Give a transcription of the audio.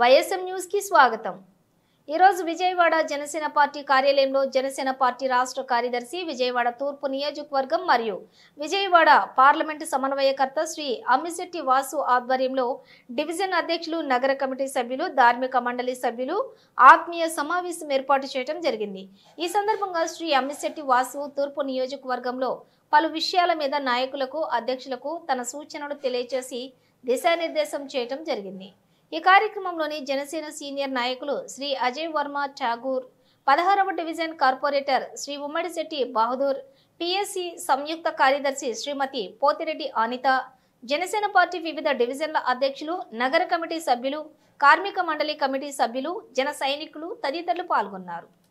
YSM news కి స్వాగతం। ఈ రోజు విజయవాడ జనసేన పార్టీ కార్యాలయంలో జనసేన పార్టీ రాష్ట్ర కార్యదర్శి, విజయవాడ తూర్పు నియోజకవర్గం మరియు విజయవాడ పార్లమెంటు సమన్వయకర్త శ్రీ అమ్మిశెట్టి వాసు ఆధ్వర్యంలో డివిజన్ అధ్యక్షులు, నగర కమిటీ సభ్యులు, ధార్మిక మండలి సభ్యులు ఆత్మీయ సమావేశం ఏర్పాటు చేయడం జరిగింది। ఈ సందర్భంగా శ్రీ అమ్మిశెట్టి వాసు తూర్పు నియోజకవర్గంలో పలు విషయాల మీద నాయకులకు, అధ్యక్షులకు తన సూచనలు తెలియజేసి దిశానిర్దేశం చేయడం జరిగింది। ఈ కార్యక్రమంలోని జనసేన సీనియర్ నాయకులు శ్రీ అజయ్ వర్మ ఠాగూర్, 16వ division corporator Shri Ummadisetti Bahadur, PSC సంయుక్త కార్యదర్శి శ్రీమతి పోతిరెడ్డి అనిత, జనసేన పార్టీ వివిధ డివిజన్ల అధ్యక్షులు, నగర కమిటీ సభ్యులు, కార్మిక మండలి కమిటీ సభ్యులు, జన సైనికులు తదితరులు పాల్గొన్నారు।